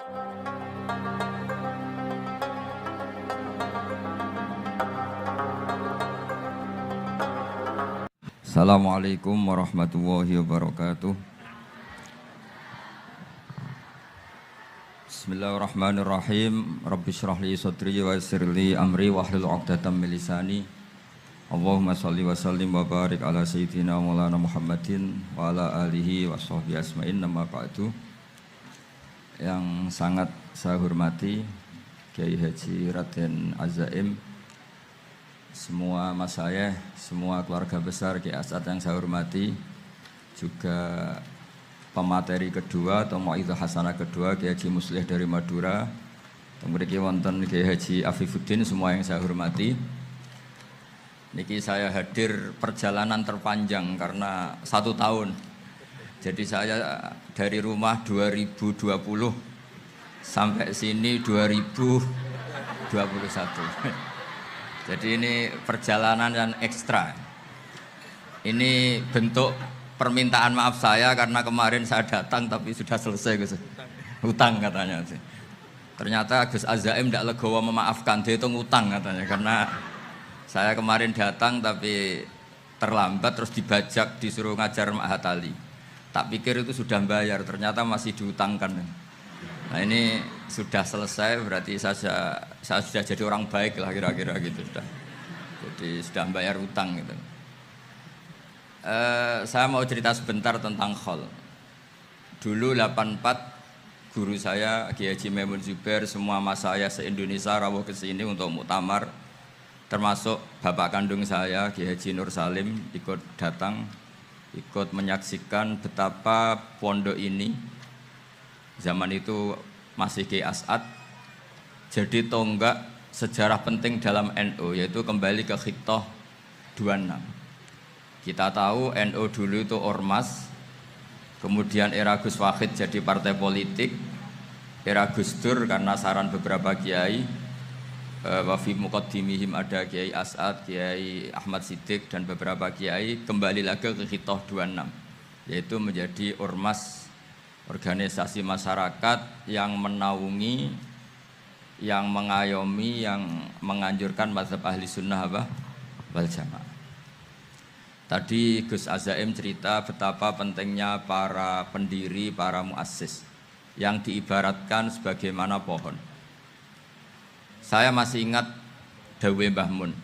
Assalamualaikum warahmatullahi wabarakatuh. Bismillahirrahmanirrahim. Rabbi shrah li sadri wa yassir li amri wahlul 'uqdatam min lisani. Allahumma shalli wa sallim wa barik ala sayyidina Maulana Muhammadin wa ala alihi wa sahbihi asma'in. Nama ba'du. Yang sangat saya hormati Kiai Haji Raden Azaim, semua masyayikh, semua keluarga besar Kiai As'ad yang saya hormati, juga pemateri kedua atau Mau'izah Hasanah kedua Kiai Haji Muslih dari Madura, kemudian wonten Kiai Haji Afifuddin, semua yang saya hormati. Niki saya hadir perjalanan terpanjang karena 1 tahun. Jadi saya dari rumah 2020 sampai sini 2021. Jadi ini perjalanan yang ekstra. Ini bentuk permintaan maaf saya karena kemarin saya datang tapi sudah selesai Gus. Hutang katanya sih. Ternyata Gus Azaim tidak legowo memaafkan, dia itu ngutang katanya karena saya kemarin datang tapi terlambat terus dibajak disuruh ngajar Ma'had Ali. Tak pikir itu sudah bayar, ternyata masih diutangkan. Nah ini sudah selesai, berarti saya sudah jadi orang baik lah kira-kira gitu sudah. Jadi sudah bayar utang gitu. Saya mau cerita sebentar tentang khol. Dulu 84 guru saya Kiai Haji Maimun Zubair, semua mas saya se-Indonesia rawuh ke sini untuk muktamar, termasuk bapak kandung saya Kiai Haji Nur Salim ikut datang, ikut menyaksikan betapa pondok ini zaman itu masih Kiai As'ad jadi tonggak sejarah penting dalam NU, yaitu kembali ke Khittah 26. Kita tahu NU dulu itu ormas, kemudian era Gus Wahid jadi partai politik, era Gus Dur karena saran beberapa kiai, wa fi muqaddimihim ada Kiai As'ad, Kiai Ahmad Siddiq dan beberapa kiai, kembali lagi ke Khittah 26, yaitu menjadi ormas, organisasi masyarakat yang menaungi, yang mengayomi, yang menganjurkan mazhab ahli sunnah wal jamaah. Tadi Gus Azaim cerita betapa pentingnya para pendiri, para muassis yang diibaratkan sebagaimana pohon. Saya masih ingat Dawe Mbah Mun.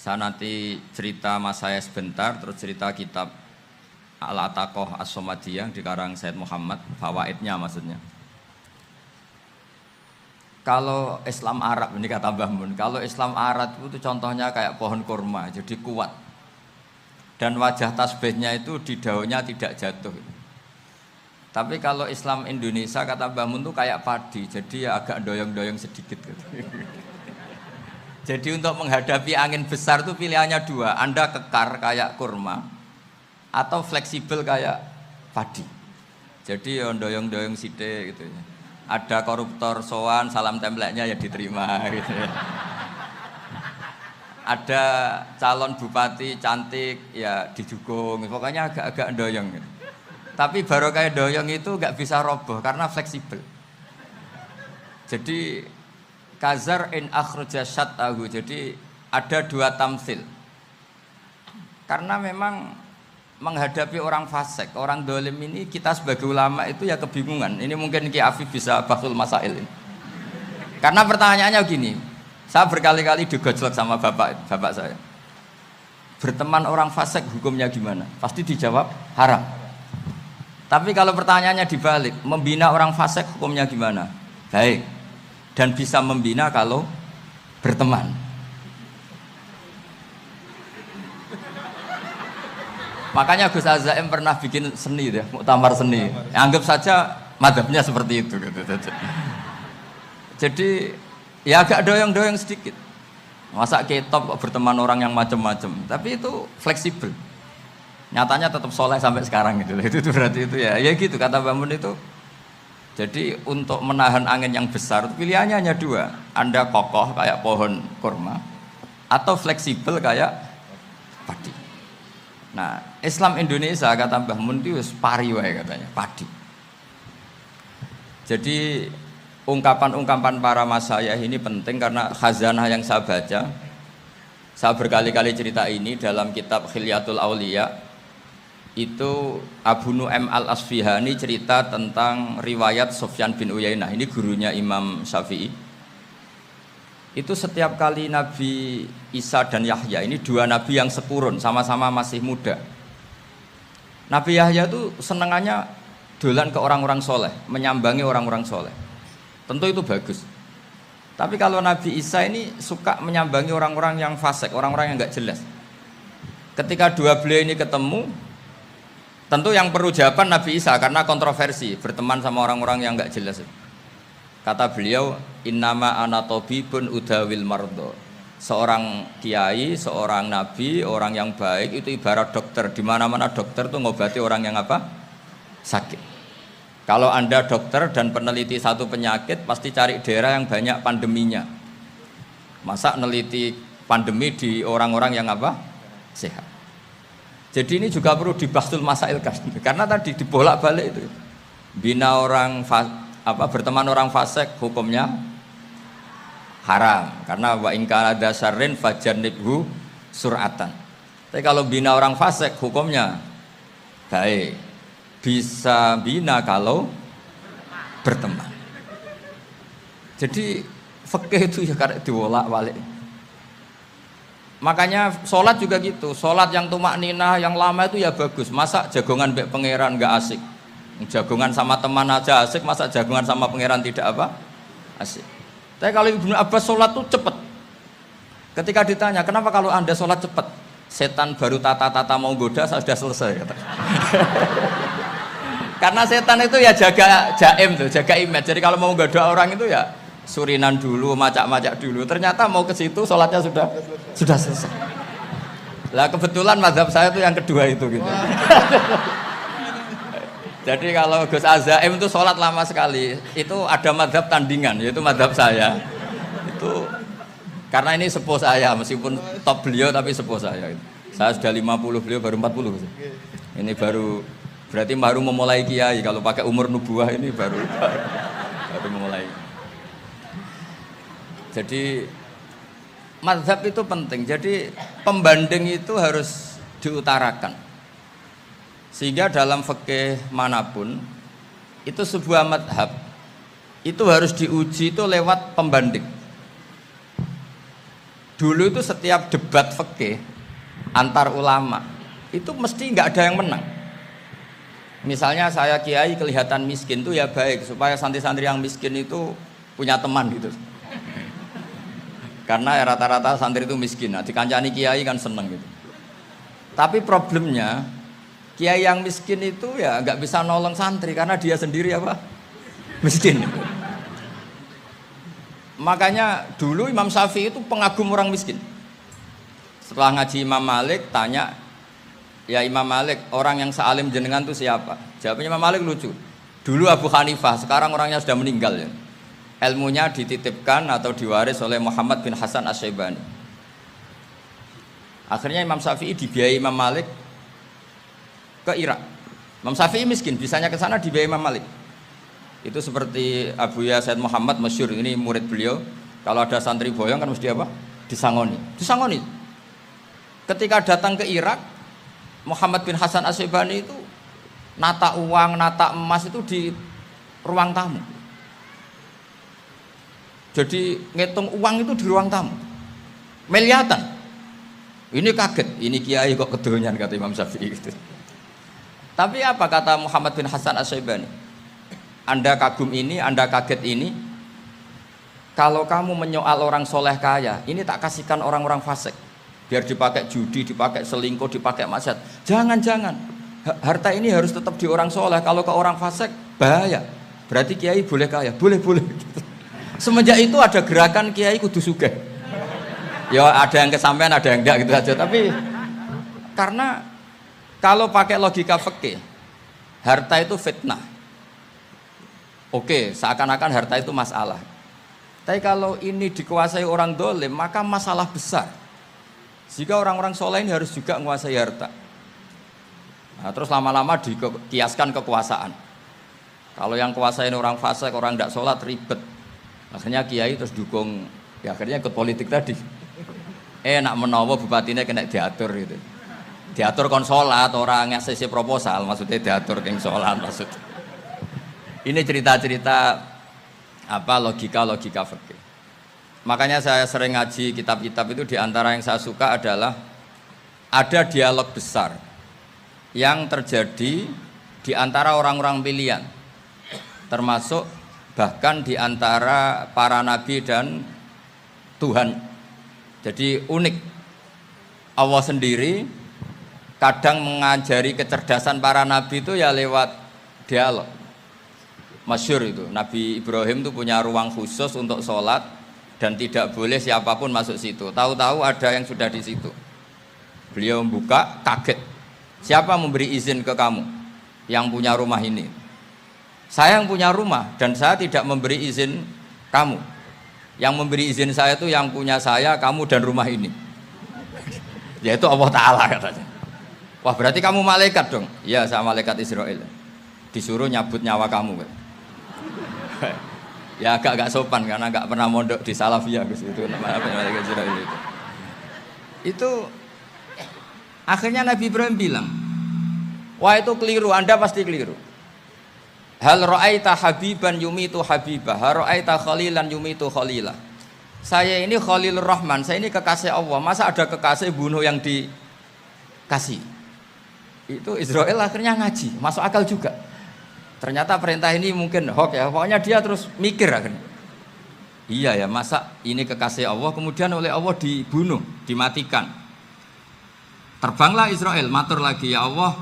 Saya nanti cerita mas saya sebentar, terus cerita kitab Al-Ataqah As-Somadiyah dikarang Said Muhammad, fawaidnya maksudnya. Kalau Islam Arab, ini kata Mbah Mun, kalau Islam Arab itu contohnya kayak pohon kurma, jadi kuat. Dan wajah tasbihnya itu di daunnya tidak jatuh. Tapi kalau Islam Indonesia kata Mbah Mun itu kayak padi, jadi ya agak doyong-doyong sedikit gitu. Jadi untuk menghadapi angin besar itu pilihannya 2, Anda kekar kayak kurma atau fleksibel kayak padi. Jadi ya doyong-doyong sithik gitu ya. Ada koruptor sowan, salam templeknya ya diterima gitu ya. Ada calon bupati cantik ya dijukung, pokoknya agak-agak doyong gitu. Tapi baru kayak doyong itu nggak bisa roboh karena fleksibel. Jadi kazar in akhraja syatahu, jadi ada 2 tamsil. Karena memang menghadapi orang fasik, orang dolim ini kita sebagai ulama itu ya kebingungan. Ini mungkin Ki Afif bisa bahsul masail ini. Karena pertanyaannya gini, saya berkali-kali digojlok sama bapak saya. Berteman orang fasik hukumnya gimana? Pasti dijawab haram. Tapi kalau pertanyaannya dibalik, membina orang fasik hukumnya gimana? Baik. Dan bisa membina kalau berteman. Makanya Gus Azaim pernah bikin seni deh, muktamar seni. Anggap saja madhabnya seperti itu gitu. Jadi ya agak doyong-doyong sedikit. Masa ketop kok berteman orang yang macam-macam, tapi itu fleksibel. Nyatanya tetap soleh sampai sekarang gitu. Itu berarti itu ya gitu kata Bamun itu. Jadi untuk menahan angin yang besar pilihannya hanya 2. Anda kokoh kayak pohon kurma atau fleksibel kayak padi. Nah, Islam Indonesia kata Mbah Mun itu pari wae katanya, padi. Jadi ungkapan-ungkapan para masyayikh ini penting karena khazanah yang saya baca. Saya berkali-kali cerita ini dalam kitab Khilyatul Auliya. Itu Abu Nu'aim Al-Asfihani cerita tentang riwayat Sufyan bin Uyainah. Ini gurunya Imam Syafi'i. Itu setiap kali Nabi Isa dan Yahya, ini dua nabi yang sekurun, sama-sama masih muda. Nabi Yahya itu senengannya dolan ke orang-orang soleh, menyambangi orang-orang soleh. Tentu itu bagus. Tapi kalau Nabi Isa ini suka menyambangi orang-orang yang fasik, orang-orang yang nggak jelas. Ketika dua beliau ini ketemu, tentu yang perlu jawaban Nabi Isa karena kontroversi, berteman sama orang-orang yang nggak jelas. Kata beliau, innama ana tabibun udawil mardo. Seorang kiai, seorang nabi, orang yang baik itu ibarat dokter. Di mana-mana dokter tuh ngobati orang yang apa? Sakit. Kalau Anda dokter dan peneliti satu penyakit, pasti cari daerah yang banyak pandeminya. Masa neliti pandemi di orang-orang yang apa? Sehat. Jadi ini juga perlu dibahsul masailkan, karena tadi dibolak-balik itu. Bina orang berteman orang fasik hukumnya haram, karena wa in kana dasarin fajannibhu sur'atan. Tapi kalau bina orang fasik hukumnya baik. Bisa bina kalau berteman. Jadi fikih itu ya karena dibolak-balik. Makanya sholat juga gitu. Sholat yang tumak ninah yang lama itu ya bagus. Masa jagongan mbek pangeran nggak asik? Jagongan sama teman aja asik, masa jagongan sama pangeran tidak apa? Asik. Tapi kalau Ibnu Abbas sholat tuh cepet. Ketika ditanya, kenapa kalau Anda sholat cepet? Setan baru tata-tata mau goda, saya sudah selesai. Kata. Karena setan itu ya jaga jaim tuh, jaga image. Jadi kalau mau goda orang itu ya surinan dulu, macak-macak dulu. Ternyata mau ke situ sholatnya sudah selesai. Lah kebetulan mazhab saya itu yang kedua itu gitu. Jadi kalau Gus Azaim itu sholat lama sekali. Itu ada mazhab tandingan, yaitu mazhab saya. Itu karena ini sepuh saya, meskipun top beliau tapi sepuh saya. Saya sudah 50, beliau baru 40. Ini berarti baru memulai kiai. Kalau pakai umur nubuah ini baru memulai. Jadi mazhab itu penting. Jadi pembanding itu harus diutarakan. Sehingga dalam fikih manapun itu sebuah mazhab itu harus diuji itu lewat pembanding. Dulu itu setiap debat fikih antar ulama itu mesti nggak ada yang menang. Misalnya saya kiai kelihatan miskin itu ya baik supaya santri-santri yang miskin itu punya teman gitu. Karena rata-rata santri itu miskin. Nah, dikancani kiai kan seneng gitu. Tapi problemnya kiai yang miskin itu ya nggak bisa nolong santri karena dia sendiri apa? Miskin. Makanya dulu Imam Syafi'i itu pengagum orang miskin. Setelah ngaji Imam Malik tanya, ya Imam Malik, orang yang sealim jenengan itu siapa? Jawabnya Imam Malik lucu. Dulu Abu Hanifah, sekarang orangnya sudah meninggal ya. Ilmunya dititipkan atau diwaris oleh Muhammad bin Hasan Asy-Syaibani. Akhirnya Imam Syafi'i dibiayai Imam Malik ke Irak. Imam Syafi'i miskin, bisanya ke sana dibiayai Imam Malik. Itu seperti Abu Ya Said Muhammad masyhur, ini murid beliau. Kalau ada santri boyong kan mesti apa? Disangoni. Ketika datang ke Irak, Muhammad bin Hasan Asy-Syaibani itu nata uang, nata emas itu di ruang tamu. Jadi ngitung uang itu di ruang tamu. Miliatan. Ini kaget, ini kiai kok kedonyan kata Imam Syafi'i gitu. Tapi apa kata Muhammad bin Hasan Asy-Syaibani? Anda kagum ini, Anda kaget ini. Kalau kamu menyoal orang soleh kaya, ini tak kasihkan orang-orang fasik. Biar dipakai judi, dipakai selingkuh, dipakai maksiat. Jangan. Harta ini harus tetap di orang soleh. Kalau ke orang fasik, bahaya. Berarti kiai boleh kaya, boleh. Semenjak itu ada gerakan kiai kudu sugih. Ya ada yang kesampaian, ada yang enggak gitu aja. Tapi karena kalau pakai logika fikih, harta itu fitnah. Oke, seakan-akan harta itu masalah. Tapi kalau ini dikuasai orang dolim, maka masalah besar. Jika orang-orang soleh ini harus juga menguasai harta. Nah, terus lama-lama dikiaskan kekuasaan. Kalau yang kuasain orang fasik, orang tidak sholat ribet. Akhirnya kiai terus dukung, ya akhirnya ikut politik tadi. Nak menawa bupatinya kena diatur gitu. Diatur kon sholat, orang ngasih proposal, maksudnya diatur keng sholat maksud. Ini cerita-cerita logika fikih. Makanya saya sering ngaji kitab-kitab itu, diantara yang saya suka adalah ada dialog besar yang terjadi di antara orang-orang pilihan, termasuk bahkan di antara para nabi dan Tuhan. Jadi unik, Allah sendiri kadang mengajari kecerdasan para nabi itu ya lewat dialog. Masyhur itu, Nabi Ibrahim itu punya ruang khusus untuk sholat dan tidak boleh siapapun masuk situ. Tahu-tahu ada yang sudah di situ. Beliau membuka, kaget. Siapa memberi izin ke kamu yang punya rumah ini? Saya yang punya rumah dan saya tidak memberi izin kamu. Yang memberi izin saya itu yang punya saya, kamu dan rumah ini. Yaitu Allah Ta'ala katanya. Wah berarti kamu malaikat dong? Iya saya malaikat Israel. Disuruh nyabut nyawa kamu. Ya agak sopan karena agak pernah mondok di Salafiyah itu namanya malaikat Israel itu. Itu akhirnya Nabi Ibrahim bilang, wah itu keliru, Anda pasti keliru. Hal ra'aita habiban yumitu habibah, hal ra'aita khalilan yumitu khalilah. Saya ini Khalilur Rahman, saya ini kekasih Allah. Masa ada kekasih bunuh yang dikasih? Itu Israel akhirnya ngaji, masuk akal juga. Ternyata perintah ini mungkin hoax ya, pokoknya dia terus mikir akhirnya. Iya ya, masa ini kekasih Allah kemudian oleh Allah dibunuh, dimatikan. Terbanglah Israel, matur lagi, ya Allah,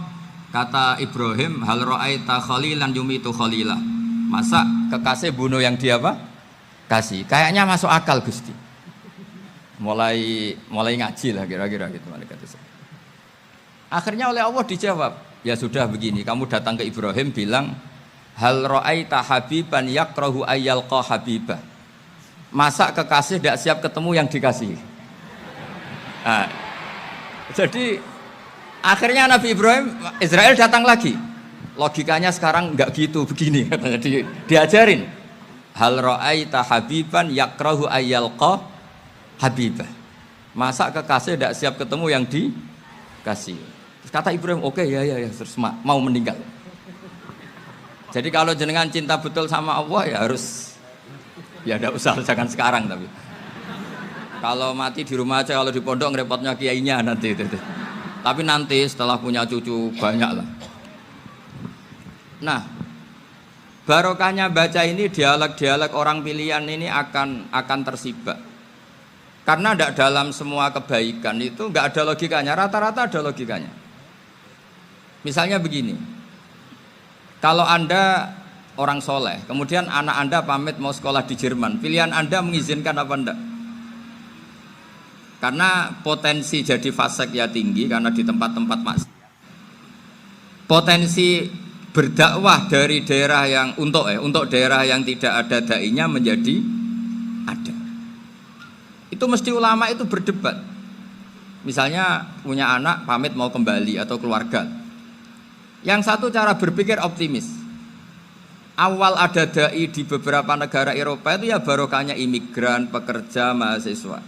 kata Ibrahim, hal ra'aita khalilan yumitu khalilah. Masa kekasih bunuh yang dia apa? Kasih. Kayaknya masuk akal Gusti. Mulai ngaji lah kira-kira gitu malaikat Israel. Akhirnya oleh Allah dijawab, ya sudah begini, kamu datang ke Ibrahim bilang, hal ra'aita habiban yakrahu ayyalqa habibah. Masa kekasih tidak siap ketemu yang dikasih. Nah, jadi akhirnya Nabi Ibrahim, Israel datang lagi. Logikanya sekarang enggak gitu, begini katanya diajarin. Hal ra'aita habiban yakrahu ayyalqa habibah. Masa kekasih tidak siap ketemu yang dikasih. Terus kata Ibrahim, oke, ya terus mau meninggal. Jadi kalau jenengan cinta betul sama Allah ya harus, ya tidak usah, jangan sekarang tapi. Kalau mati di rumah aja, kalau di pondok ngerepotnya kiainya nanti. Tapi nanti setelah punya cucu banyak lah. Nah, barokahnya baca ini, dialog-dialog orang pilihan ini akan tersibak. Karena tidak dalam semua kebaikan itu nggak ada logikanya, rata-rata ada logikanya. Misalnya begini, kalau Anda orang soleh, kemudian anak Anda pamit mau sekolah di Jerman, pilihan Anda mengizinkan apa enggak? Karena potensi jadi fasik ya tinggi, karena di tempat-tempat maksiat. Potensi berdakwah dari daerah yang untuk daerah yang tidak ada dai-nya menjadi ada. Itu mesti ulama itu berdebat. Misalnya punya anak pamit mau kembali atau keluarga. Yang satu cara berpikir optimis. Awal ada dai di beberapa negara Eropa itu ya barokahnya imigran, pekerja, mahasiswa.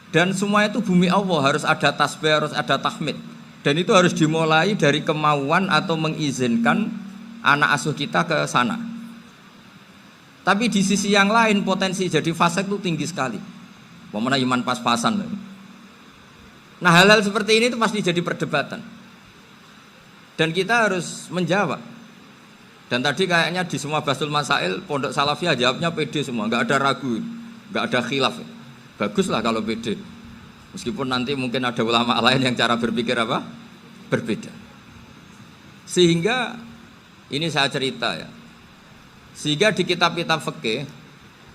Dan semua itu bumi Allah, harus ada tasbih, harus ada tahmid. Dan itu harus dimulai dari kemauan atau mengizinkan anak asuh kita ke sana. Tapi di sisi yang lain potensi jadi fasik itu tinggi sekali. Pemana iman pas-pasan. Nah hal-hal seperti ini itu pasti jadi perdebatan. Dan kita harus menjawab. Dan tadi kayaknya di semua Basul Masail Pondok Salafiyah jawabnya pede semua, nggak ada ragu, nggak ada khilaf. Baguslah kalau pede. Meskipun nanti mungkin ada ulama lain yang cara berpikir apa? Berbeda. Sehingga ini saya cerita ya. Sehingga di kitab-kitab fikih,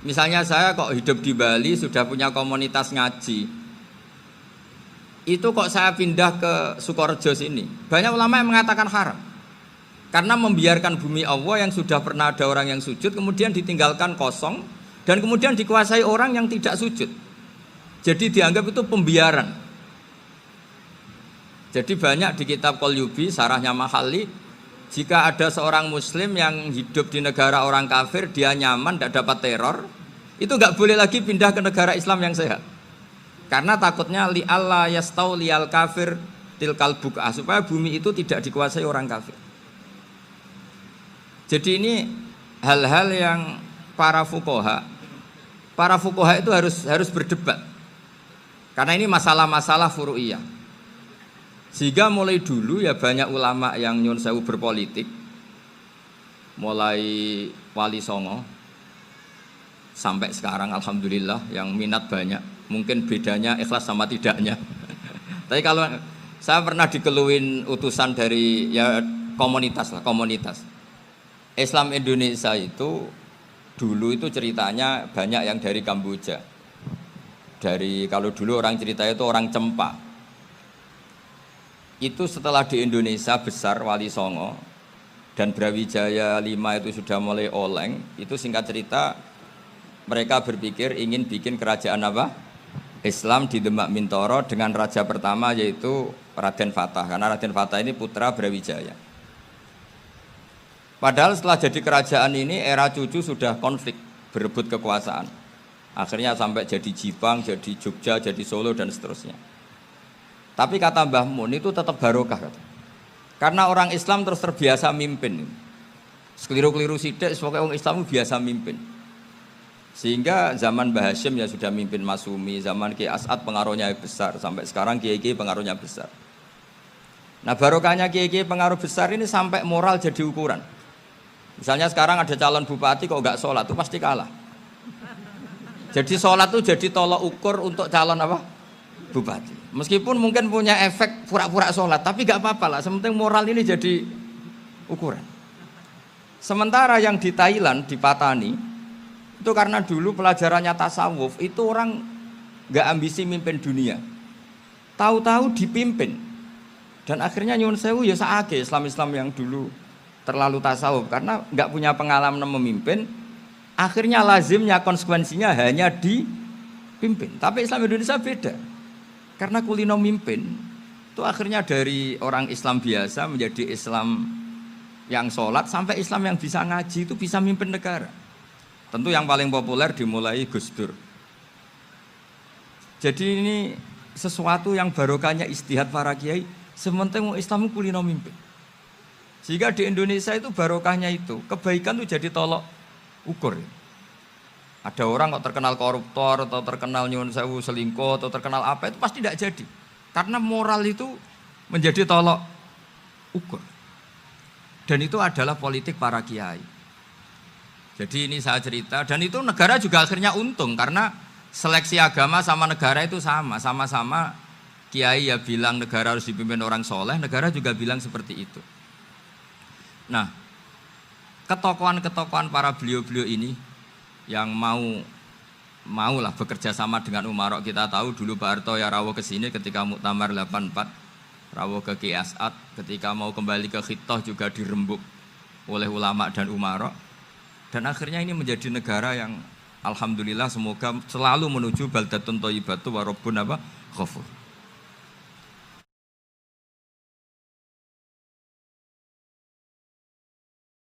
misalnya saya kok hidup di Bali sudah punya komunitas ngaji. Itu kok saya pindah ke Sukorejo sini. Banyak ulama yang mengatakan haram. Karena membiarkan bumi Allah yang sudah pernah ada orang yang sujud kemudian ditinggalkan kosong dan kemudian dikuasai orang yang tidak sujud. Jadi dianggap itu pembiaran. Jadi banyak di kitab Qalyubi, sarahnya Mahalli, Jika ada seorang muslim yang hidup di negara orang kafir, dia nyaman, tidak dapat teror, itu nggak boleh lagi pindah ke negara Islam yang sehat. Karena takutnya li Allah yastau lial kafir tilkal buka, supaya bumi itu tidak dikuasai orang kafir. Jadi ini hal-hal yang para fuqaha itu harus berdebat. Karena ini masalah-masalah furu'iyah. Sehingga mulai dulu ya banyak ulama yang nyun sewu berpolitik, mulai Wali Songo sampai sekarang alhamdulillah yang minat banyak. Mungkin bedanya ikhlas sama tidaknya. Tapi kalau saya pernah dikeluhin utusan dari ya komunitas. Islam Indonesia itu dulu itu ceritanya banyak yang dari Kamboja. Kalau dulu orang cerita itu orang Cempa. Itu setelah di Indonesia besar Wali Songo dan Brawijaya 5 itu sudah mulai oleng, itu singkat cerita mereka berpikir ingin bikin kerajaan apa? Islam di Demak Mintoro dengan raja pertama yaitu Raden Fatah, karena Raden Fatah ini putra Brawijaya. Padahal setelah jadi kerajaan ini era cucu sudah konflik, berebut kekuasaan. Akhirnya sampai jadi Jipang, jadi Jogja, jadi Solo dan seterusnya. Tapi kata Mbah Mun itu tetap barokah kata. Karena orang Islam terus terbiasa mimpin. Sekeliru-keliru sidik, pokoknya orang Islam biasa mimpin. Sehingga zaman Mbah Hashim ya sudah mimpin Masumi, zaman Ki As'ad pengaruhnya besar, sampai sekarang Kiai pengaruhnya besar. Nah barokahnya Kiai pengaruh besar ini sampai moral jadi ukuran. Misalnya sekarang ada calon bupati kok nggak sholat, itu pasti kalah. Jadi sholat itu jadi tolok ukur untuk calon apa? Bupati. Meskipun mungkin punya efek pura-pura sholat, tapi gak apa-apa lah, sementing moral ini jadi ukuran. Sementara yang di Thailand, di Patani, itu karena dulu pelajarannya tasawuf, itu orang gak ambisi mimpin dunia. Tahu-tahu dipimpin. Dan akhirnya nyuwun sewu ya saake Islam-Islam yang dulu terlalu tasawuf, karena gak punya pengalaman memimpin, akhirnya lazimnya konsekuensinya hanya dipimpin. Tapi Islam Indonesia beda. Karena kulino mimpin itu akhirnya dari orang Islam biasa menjadi Islam yang sholat sampai Islam yang bisa ngaji itu bisa mimpin negara. Tentu yang paling populer dimulai Gus Dur. Jadi ini sesuatu yang barokahnya istihad para kiai, sementing Islam kulino mimpin. Sehingga di Indonesia itu barokahnya itu kebaikan itu jadi tolok ukur. Ada orang kok terkenal koruptor atau terkenal nyuwun sewu selingkuh atau terkenal apa itu pasti tidak jadi. Karena moral itu menjadi tolok ukur. Dan itu adalah politik para kiai. Jadi ini saya cerita dan itu negara juga akhirnya untung karena seleksi agama sama negara itu sama-sama kiai ya bilang negara harus dipimpin orang soleh, negara juga bilang seperti itu. Nah, ketokohan-ketokohan para beliau-beliau ini yang mau lah bekerja sama dengan umarok. Kita tahu dulu Pak Harto ya rawuh ke sini ketika Muktamar 84, rawuh ke Ki As'ad, ketika mau kembali ke Khittah juga dirembuk oleh ulama dan umarok. Dan akhirnya ini menjadi negara yang alhamdulillah semoga selalu menuju baldatun thayyibatu wa rabbun ghafur.